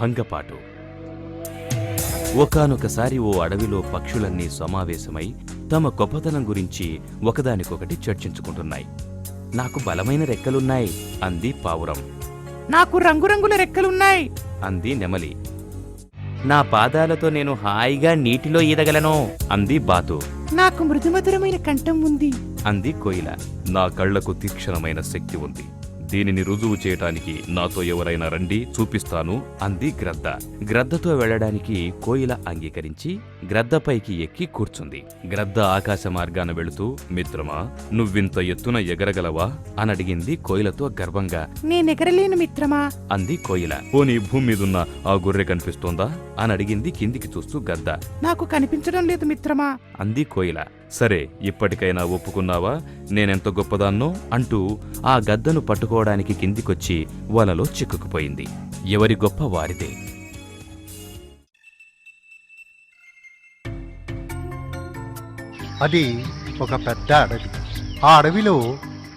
భంగపాటు. ఒకానొకసారి ఓ అడవిలో పక్షులన్నీ సమావేశమై తమ గొప్పతనం గురించి ఒకదానికొకటి చర్చించుకుంటున్నాయి. నాకు బలమైన రెక్కలున్నాయి అంది పావురం. నాకు రంగురంగుల రెక్కలున్నాయి అంది నెమలి. నా పాదాలతో నేను హాయిగా నీటిలో ఈదగలను అంది బాతు. నాకు మృదుమధురమైన కంఠం ఉంది అంది కోయిల. నా కళ్లకు తీక్షణమైన శక్తి ఉంది, దీనిని రుజువు చేయటానికి నాతో ఎవరైనా రండి, చూపిస్తాను అంది గ్రద్ద. గ్రద్దతో వెళ్లడానికి కోయిల అంగీకరించి గ్రద్దపైకి ఎక్కి కూర్చుంది. గ్రద్ద ఆకాశ మార్గాన వెళుతూ, మిత్రమా, నువ్వింత ఎత్తున ఎగరగలవా అనడిగింది కోయిలతో గర్వంగా. నేనెగరలేను మిత్రమా అంది కోయిల. పోనీ భూమి మీదున్న ఆ గొర్రె కనిపిస్తోందా అనడిగింది కిందికి చూస్తూ గద్ద. నాకు కనిపించడం లేదు మిత్రమా అంది కోయిల. సరే, ఇప్పటికైనా ఒప్పుకున్నావా నేనెంత గొప్పదాన్నో అంటూ ఆ గద్దను పట్టుకోవడానికి కిందికొచ్చి వలలో చిక్కుకుపోయింది. ఎవరి గొప్ప వారిదే. అది ఒక పెద్ద అడవి. ఆ అడవిలో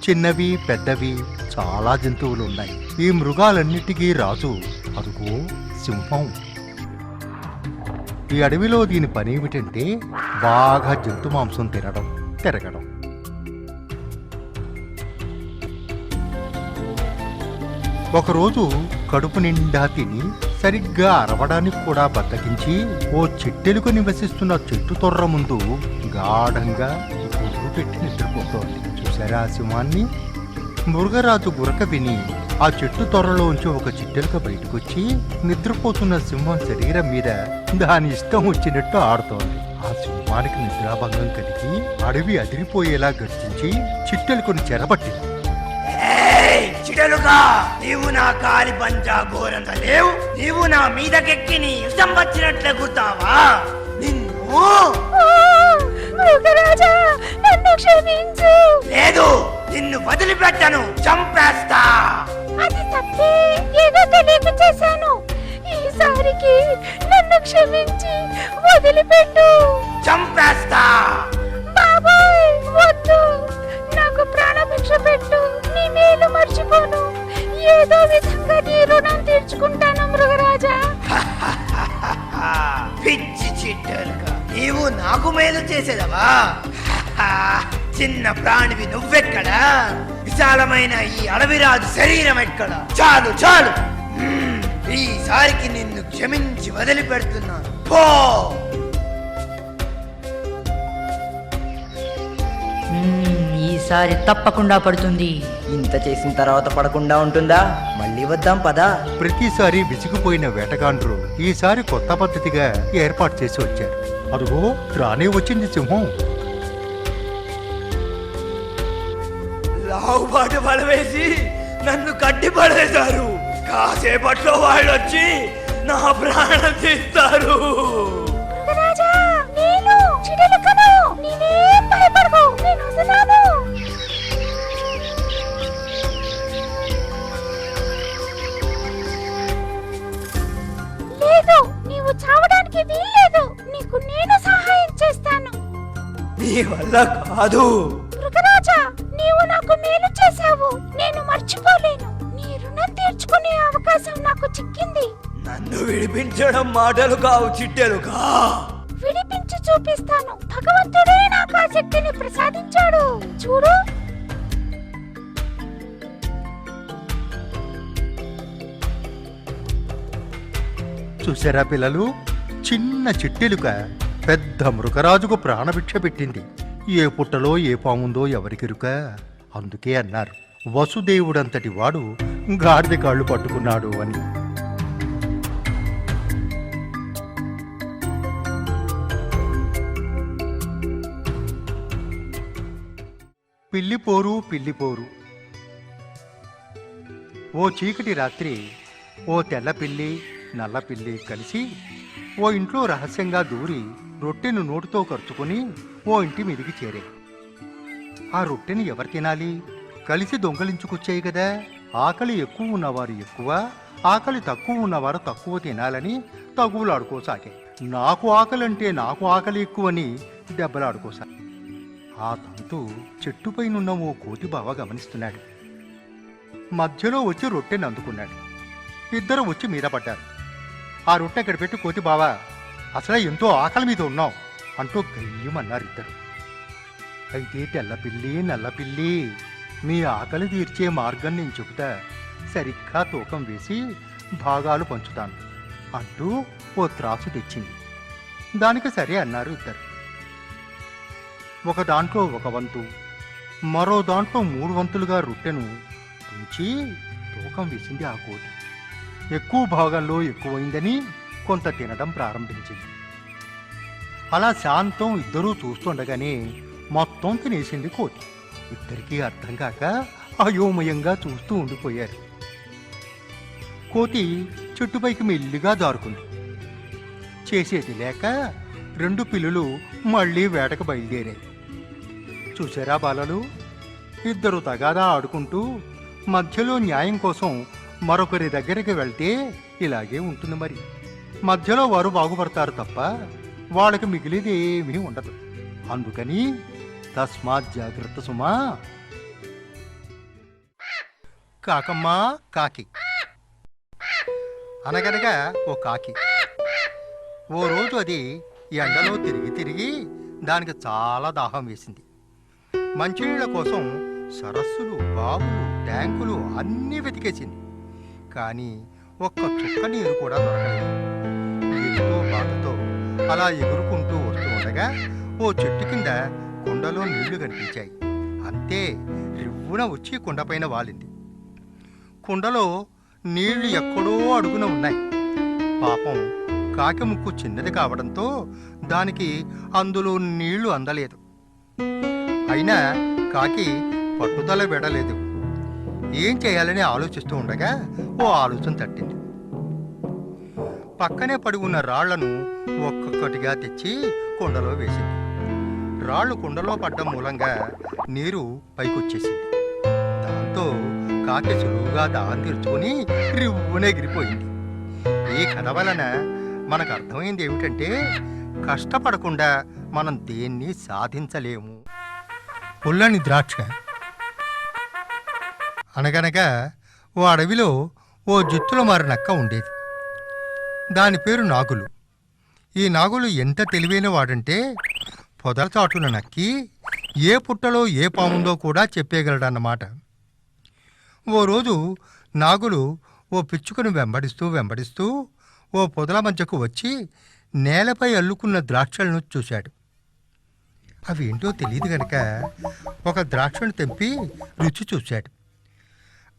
చిన్నవి పెద్దవి చాలా జంతువులున్నాయి. ఈ మృగాలన్నిటికీ రాజు అదుగో సింహం. ఈ అడవిలో దీని పని ఏమిటంటే బాగా జంతు మాంసం తినడం, తిరగడం. ఒకరోజు కడుపు నిండా తిని సరిగ్గా అరవడానికి కూడా బద్దకించి ఓ చెట్టెలుక నివసిస్తున్న చెట్టు తొర్ర ముందు గాఢంగా గుర్రు పెట్టి నిద్రపోతోంది. చూసారా ఆ సింహాన్ని? మృగరాజు గురక విని ఆ చెట్టు తొర్రలోంచి ఒక చిట్టెలుక బయటకొచ్చి నిద్రపోతున్న సింహం శరీరం మీద దాని ఇష్టం వచ్చినట్టు ఆడుతోంది. ఆ సింహానికి నిద్రాభంగం కలిగి అడవి అదిరిపోయేలా గర్జించి చిట్టెలుకను చెరబట్టింది. చిటలుగా, నీవు నా కాలి పంజా ఘోరంగా లేవు, నీవు నా మీదకెక్కి నీ ఇష్టం వచ్చినట్లు ఎగురుతావా? నిన్ను లేదు, నిన్ను వదిలిపెట్టను, చంపేస్తా. అది తప్పే, ఏదో తెలియక చేశాను. ఈసారికి నన్ను క్షమించి వదిలిపెట్టు. చంపేస్తా. బాబాయ్ వద్దు, నాకు ప్రాణభిక్ష పెట్టు, నీ మేలు మర్చిపోను. ఏదో విధంగా నీ రుణం తీర్చుకుంటాను మృగరాజా. పిచ్చి చిట్టలుగా, నీవు నాకు మేలు చేసేదవా? చిన్న ప్రాణివి నువ్వెక్కడా? విశాలమైన ఈ అడవిరాజు శరీరం ఎక్కడ? చాలు చాలు, ఈసారికి నిన్ను క్షమించి వదిలిపెడుతున్నాను, పో. ఈసారి తప్పకుండా పడుతుంది. ఇంత చేసిన తర్వాత పడకుండా ఉంటుందా? మళ్ళీ వద్దాం పదా. ప్రతిసారి విసిగిపోయిన వేటగాండ్రు ఈసారి కొత్త పద్ధతిగా ఏర్పాటు చేసి వచ్చారు. అదుగో రానే వచ్చింది సింహం. లావుబాటు పడవేసి నన్ను కట్టి పడేశారు. కాసేపట్లో వాళ్ళు వచ్చి నా ప్రాణం తీస్తారు. మృగరాజా, నేను చిడలకను, నీవేం భయపడకు, నేను వస్తున్నాను. లేదు, నీవు చావడానికి వీల్లేదు. నీకు నేను సహాయం చేస్తాను. నీ వల్ల కాదు. మృగరాజా, నీవు నాకు మేలు చేశావు, నేను మర్చిపోలేను. నీ రుణం తీర్చుకునే అవకాశం నాకు చిక్కింది. నన్ను విడిపించడం మాటలు కావు చిట్టెలుగా. విడిపించి చూపిస్తాను. భగవంతుడే నాకు ఆ శక్తిని ప్రసాదించాడు. చూడు. చూసారా పిల్లలు, చిన్న చిట్టెలుక పెద్ద మృగరాజుకు ప్రాణభిక్ష పెట్టింది. ఏ పుట్టలో ఏ పాముందో ఎవరికెరుక. అందుకే అన్నారు వసుదేవుడంతటి వాడు గాడిద కాళ్ళు పట్టుకున్నాడు అని. పిల్లిపోరు పిల్లిపోరు. ఓ చీకటి రాత్రి ఓ తెల్ల పిల్లి నల్ల పిల్లి కలిసి ఓ ఇంట్లో రహస్యంగా దూరి రొట్టెను నోటితో ఖర్చుకుని ఓ ఇంటి మీదికి చేరే. ఆ రొట్టెని ఎవరు తినాలి? కలిసి దొంగలించుకొచ్చాయి కదా. ఆకలి ఎక్కువ ఉన్నవారు ఎక్కువ, ఆకలి తక్కువ ఉన్నవారు తక్కువ తినాలని తగువులాడుకోసాగాయి. నాకు ఆకలంటే నాకు ఆకలి ఎక్కువని దెబ్బలాడుకోసాగి. ఆ తంతు చెట్టుపైనున్న ఓ కోతి బావ గమనిస్తున్నాడు. మధ్యలో వచ్చి రొట్టెని అందుకున్నాడు. ఇద్దరు వచ్చి మీద పడ్డారు. ఆ రొట్టె ఇక్కడ పెట్టి కోతి బావా, అసలే ఎంతో ఆకలి మీద ఉన్నాం అంటూ గయ్యమన్నారు ఇద్దరు. అయితే తెల్లపిల్లి నల్లపిల్లి, మీ ఆకలి తీర్చే మార్గం నేను చెబుతా, సరిగ్గా తూకం వేసి భాగాలు పంచుతాను అంటూ ఓ త్రాసు తెచ్చింది. దానికి సరే అన్నారు ఇద్దరు. ఒక దాంట్లో ఒక వంతు, మరో దాంట్లో 3 వంతులుగా రొట్టెను తుంచి తూకం వేసింది ఆ కోతి. ఎక్కువ భాగంలో ఎక్కువైందని కొంత తినడం ప్రారంభించింది. అలా శాంతం ఇద్దరూ చూస్తుండగానే మొత్తం తినేసింది కోతి. ఇద్దరికీ అర్థం కాక అయోమయంగా చూస్తూ ఉండిపోయారు. కోతి చెట్టుపైకి మెల్లిగా జారుకుంది. చేసేది లేక 2 పిల్లులు మళ్ళీ వేటకు బయలుదేరాయి. చూసారా బాలలు, ఇద్దరు తగాదా ఆడుకుంటూ మధ్యలో న్యాయం కోసం మరొకరి దగ్గరికి వెళ్తే ఇలాగే ఉంటుంది మరి. మధ్యలో వారు బాగుపడతారు తప్ప వాళ్ళకి మిగిలిదేమీ ఉండదు. అందుకని తస్మాత్ జాగ్రత్త సుమా. కాకమ్మా కాకి. అనగనగా ఓ కాకి. ఓ రోజు అది ఎండలో తిరిగి తిరిగి దానికి చాలా దాహం వేసింది. మంచినీళ్ళ కోసం సరస్సులు, బావులు, ట్యాంకులు అన్నీ వెతికేసింది. కానీ ఒక్క చుక్క నీరు కూడా దొరకలేదు. ఎంతో బాధతో అలా ఎగురుకుంటూ వస్తూ ఉండగా ఓ చెట్టు కింద కుండలో నీళ్లు కనిపించాయి. అంతే, రివ్వున వచ్చి కుండపైన వాలింది. కుండలో నీళ్లు ఎక్కడో అడుగున ఉన్నాయి. పాపం కాకి ముక్కు చిన్నది కావడంతో దానికి అందులో నీళ్లు అందలేదు. అయినా కాకి పట్టుదల విడలేదు. ఏం చేయాలని ఆలోచిస్తూ ఉండగా ఓ ఆలోచన తట్టింది. పక్కనే పడి ఉన్న రాళ్లను ఒక్కొక్కటిగా తెచ్చి కుండలో వేసింది. రాళ్లు కుండలో పడ్డం మూలంగా నీరు పైకొచ్చేసింది. దాంతో కాకి సులువుగా దాహం తీర్చుకుని రివ్వునే ఎగిరిపోయింది. ఈ కథ వలన మనకు అర్థమైంది ఏమిటంటే, కష్టపడకుండా మనం దేన్ని సాధించలేము. పుల్లని ద్రాక్ష. అనగనగా ఓ అడవిలో ఓ జిత్తుల మారి నక్క ఉండేది. దాని పేరు నాగులు. ఈ నాగులు ఎంత తెలివైన వాడంటే, పొదల చాటున నక్కి ఏ పుట్టలో ఏ పాముందో కూడా చెప్పేయగలడన్నమాట. ఓ రోజు నాగులు ఓ పిచ్చుకను వెంబడిస్తూ వెంబడిస్తూ ఓ పొదల మధ్యకు వచ్చి నేలపై అల్లుకున్న ద్రాక్షలను చూశాడు. అవి ఏంటో తెలియదు గనక ఒక ద్రాక్షను తెంపి రుచి చూశాడు.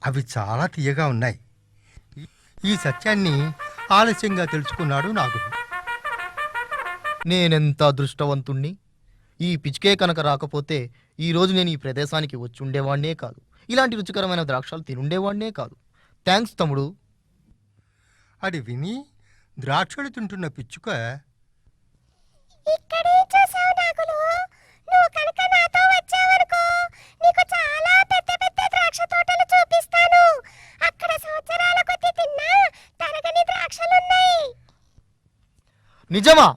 అవి చాలా తీయగా ఉన్నాయి. ఈ సత్యాన్ని ఆలస్యంగా తెలుసుకున్నాడు నాగులు. నేనెంత అదృష్టవంతుణ్ణి! ఈ పిచ్చికే కనుక రాకపోతే ఈరోజు నేను ఈ ప్రదేశానికి వచ్చి ఉండేవాడినే కాదు. ఇలాంటి రుచికరమైన ద్రాక్షాలు తినుండేవాడినే కాదు. థ్యాంక్స్ తమ్ముడు. అది విని ద్రాక్షలు తింటున్న పిచ్చుక, ఇక్కడే చూసావు నాగులు, నువ్వు కనుక నాతో వచ్చావనుకో నీకు చాలా పెద్ద పెద్ద ద్రాక్ష తోటలు చూపిస్తాను. అక్కడ సంవత్సరాల కొద్ది తిన్నా తరగని ద్రాక్షలున్నాయి. నిజమా?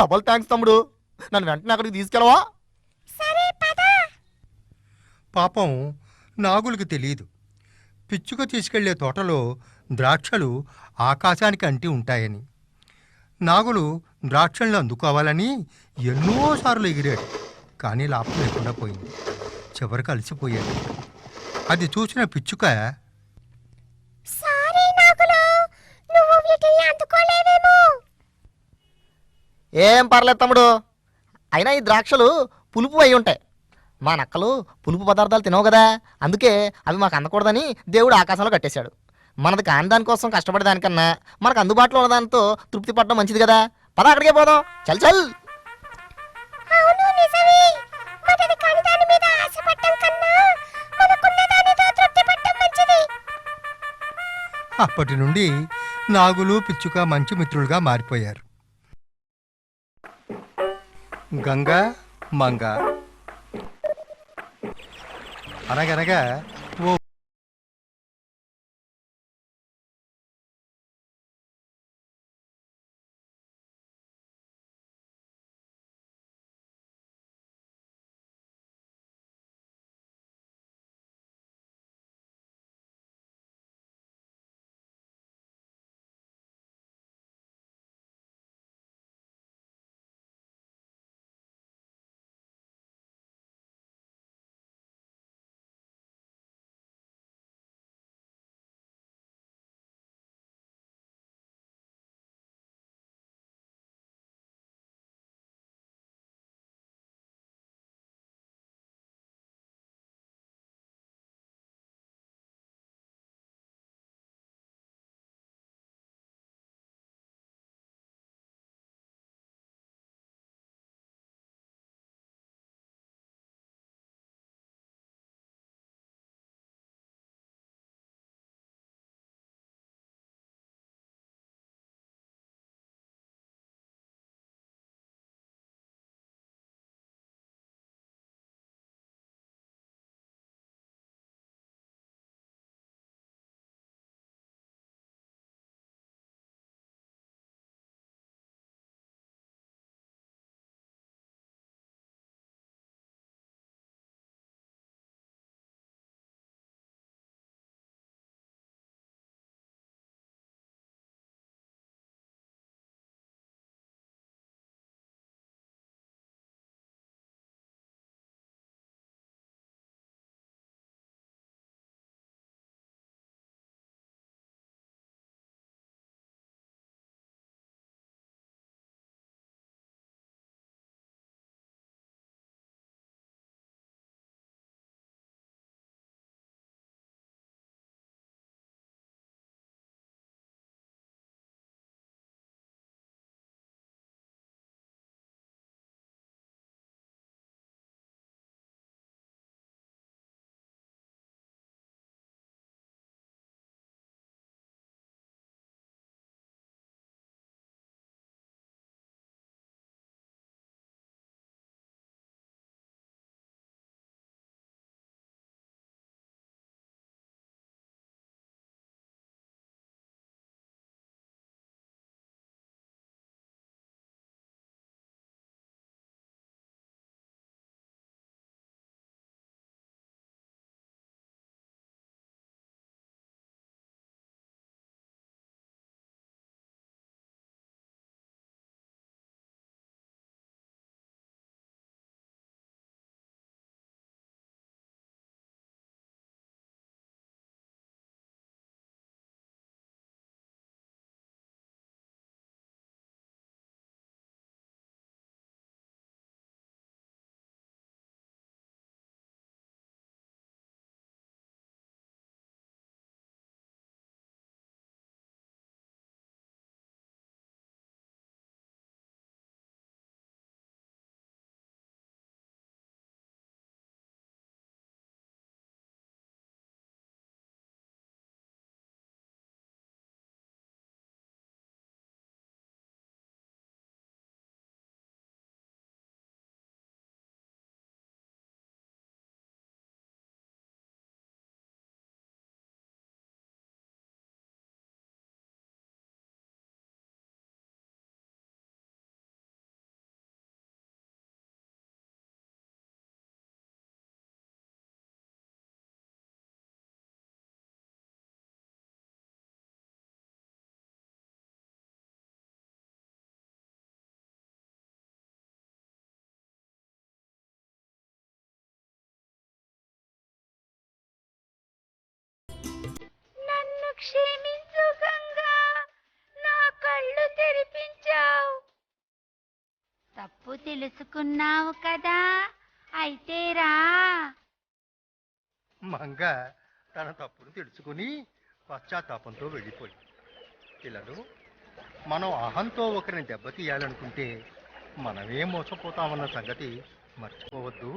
డబల్ థ్యాంక్స్ తమ్ముడు. నన్ను వెంటనే అక్కడికి తీసుకెళ్ళవా? సరే పద. పాపం నాగులకు తెలియదు, పిచ్చుక తీసుకెళ్లే తోటలో ద్రాక్షలు ఆకాశానికి అంటి ఉంటాయని. నాగులు ద్రాక్షలను అందుకోవాలని ఎన్నోసార్లు ఎగిరాడు. కానీ లాభం లేకుండా పోయింది. చివరికి అలసిపోయాడు. అది చూసిన పిచ్చుక, సారీ నాగులు, నువ్వు వీటిని అందుకోలేవేమో. ఏం పర్లేదు తమ్ముడు. అయినా ఈ ద్రాక్షలు పులుపు అయి ఉంటాయి. మా నక్కలు పులుపు పదార్థాలు తినవు కదా, అందుకే అవి మాకు అందకూడదని దేవుడు ఆకాశంలో కట్టేశాడు. మనది కాని దానికోసం కష్టపడే దానికన్నా మనకు అందుబాటులో ఉన్న దానితో తృప్తి పడడం మంచిది కదా. పద అక్కడికే పోదాం. చల్ చల్. అవును నిజమే. మనది కాని దాని మీద ఆశపడటం కన్నా మనకున్న దానితో తృప్తి పడటం మంచిది. అప్పటి నుండి నాగులు పిచ్చుక మంచి మిత్రులుగా మారిపోయారు. గంగ మంగ. అనగనగా ఓ తప్పు తెలుసుకున్నావు కదా, అయితే రా. మంగ తన తప్పును తెలుసుకుని పశ్చాత్తాపంతో వెళ్ళిపోయింది. పిల్లలు, మనం అహంతో ఒకరిని దెబ్బతీయాలనుకుంటే మనమే మోసపోతామన్న సంగతి మర్చిపోవద్దు.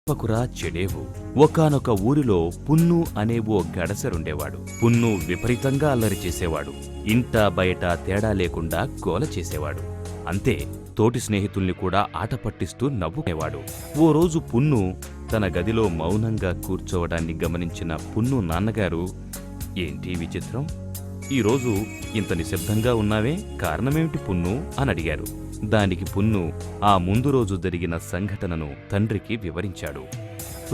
పకురా చెడేవు. ఒకానొక ఊరిలో పున్ను అనే ఓ గడసరుండేవాడు. పున్ను విపరీతంగా అల్లరి చేసేవాడు. ఇంట బయట తేడా లేకుండా గోల చేసేవాడు. అంతే, తోటి స్నేహితుల్ని కూడా ఆట పట్టిస్తూ నవ్వుకునేవాడు. ఓ రోజు పున్ను తన గదిలో మౌనంగా కూర్చోవడాన్ని గమనించిన పున్ను నాన్నగారు, ఏంటి విచిత్రం, ఈరోజు ఇంత నిశ్శబ్దంగా ఉన్నావే, కారణమేమిటి పున్ను అని అడిగారు. దానికి పున్ను ఆ ముందు రోజు జరిగిన సంఘటనను తండ్రికి వివరించాడు.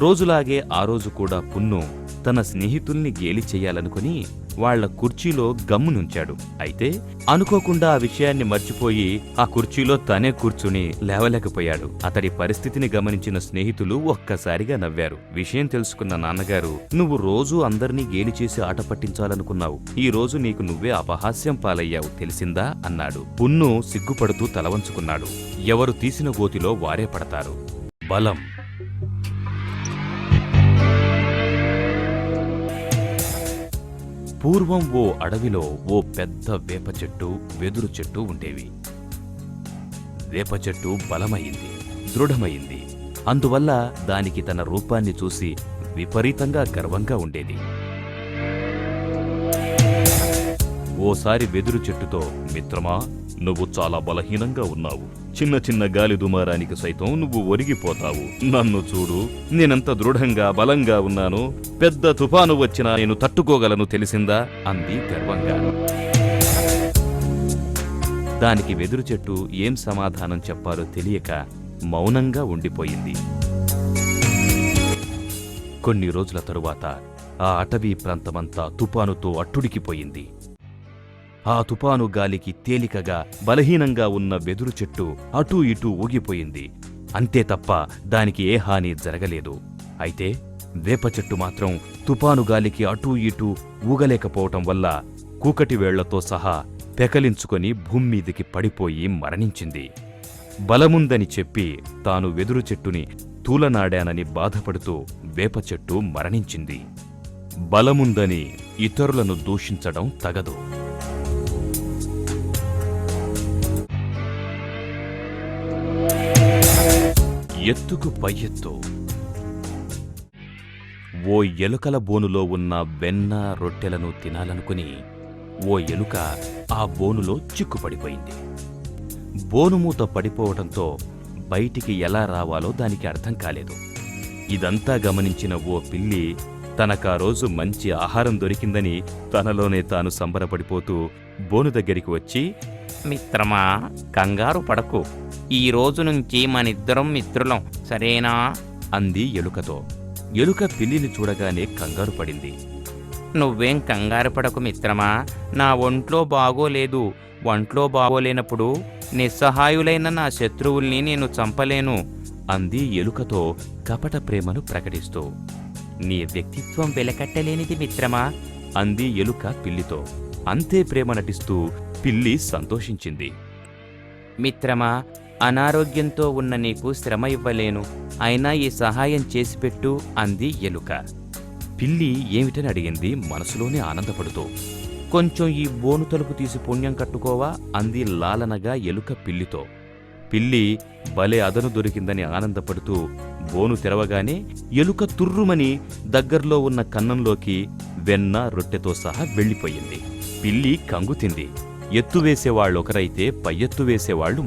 రోజులాగే ఆ రోజు కూడా పున్ను తన స్నేహితుల్ని గేలి చెయ్యాలనుకుని వాళ్ల కుర్చీలో గమ్మునుంచాడు. అయితే అనుకోకుండా ఆ విషయాన్ని మర్చిపోయి ఆ కుర్చీలో తనే కూర్చుని లేవలేకపోయాడు. అతడి పరిస్థితిని గమనించిన స్నేహితులు ఒక్కసారిగా నవ్వారు. విషయం తెలుసుకున్న నాన్నగారు, నువ్వు రోజూ అందర్నీ గేలి చేసి ఆట పట్టించాలనుకున్నావు, ఈ రోజు నీకు నువ్వే అపహాస్యం పాలయ్యావు, తెలిసిందా అన్నాడు. పున్ను సిగ్గుపడుతూ తలవంచుకున్నాడు. ఎవరు తీసిన గోతిలో వారే పడతారు. బలం. పూర్వం ఓ అడవిలో ఓ పెద్ద వేప చెట్టు, వెదురు చెట్టు ఉండేవి. వేప చెట్టు బలమైంది, దృఢమైంది. అందువల్ల దానికి తన రూపాన్ని చూసి విపరీతంగా గర్వంగా ఉండేది. ఓసారి వెదురు చెట్టుతో, మిత్రమా, నువ్వు చాలా బలహీనంగా ఉన్నావు. చిన్న చిన్న గాలి దుమారానికి సైతం నువ్వు ఒరిగిపోతావు. నన్ను చూడు, నేనెంత దృఢంగా బలంగా ఉన్నాను. పెద్ద తుఫాను వచ్చినా నేను తట్టుకోగలను, తెలిసిందా అంది గర్వంగా. దానికి వెదురు చెట్టు ఏం సమాధానం చెప్పాలో తెలియక మౌనంగా ఉండిపోయింది. కొన్ని రోజుల తరువాత ఆ అటవీ ప్రాంతమంతా తుపానుతో అట్టుడికిపోయింది. ఆ తుపాను గాలికి తేలికగా బలహీనంగా ఉన్న వెదురు చెట్టు అటూ ఇటూ ఊగిపోయింది. అంతే తప్ప దానికి ఏ హాని జరగలేదు. అయితే వేప చెట్టు మాత్రం తుపాను గాలికి అటూ ఇటూ ఊగలేకపోవటం వల్ల కూకటి వేళ్లతో సహా పెకలించుకొని భూమ్మీదికి పడిపోయి మరణించింది. బలముందని చెప్పి తాను వెదురు చెట్టుని తూలనాడానని బాధపడుతూ వేప చెట్టు మరణించింది. బలముందని ఇతరులను దూషించడం తగదు. ఎత్తుకు పై ఎత్తు. ఓ ఎలుకల బోనులో ఉన్న వెన్న రొట్టెలను తినాలనుకుని ఓ ఎలుక ఆ బోనులో చిక్కుపడిపోయింది. బోనుమూత పడిపోవడంతో బయటికి ఎలా రావాలో దానికి అర్థం కాలేదు. ఇదంతా గమనించిన ఓ పిల్లి తనకా రోజు మంచి ఆహారం దొరికిందని తనలోనే తాను సంబరపడిపోతూ బోను దగ్గరికి వచ్చి, మిత్రమా, కంగారు పడకు. ఈ రోజు నుంచి మనిద్దరం మిత్రులం, సరేనా అంది ఎలుకతో. ఎలుక పిల్లిని చూడగానే కంగారు పడింది. నువ్వేం కంగారు పడకు మిత్రమా, నా ఒంట్లో బాగోలేదు. ఒంట్లో బాగోలేనప్పుడు నిస్సహాయులైన నా శత్రువుల్ని నేను చంపలేను అంది ఎలుకతో కపట ప్రేమను ప్రకటిస్తూ. నీ వ్యక్తిత్వం వెలకట్టలేనిది మిత్రమా అంది ఎలుక పిల్లితో. అంతే ప్రేమ నటిస్తూ పిల్లి సంతోషించింది. మిత్రమా, అనారోగ్యంతో ఉన్న నీకు శ్రమ ఇవ్వలేను, అయినా ఈ సహాయం చేసిపెట్టు అంది ఎలుక. పిల్లి ఏమిటని అడిగింది మనసులోనే ఆనందపడుతూ. కొంచెం ఈ బోను తలుపు తీసి పుణ్యం కట్టుకోవా అంది లాలనగా ఎలుక పిల్లితో. పిల్లి భలే అదను దొరికిందని ఆనందపడుతూ బోను తెరవగానే ఎలుక తుర్రుమని దగ్గర్లో ఉన్న కన్నంలోకి వెన్న రొట్టెతో సహా వెళ్ళిపోయింది. పిల్లి కంగుతింది. ఎత్తు వేసేవాళ్ళొకరైతే పై ఎత్తు వేసేవాళ్లు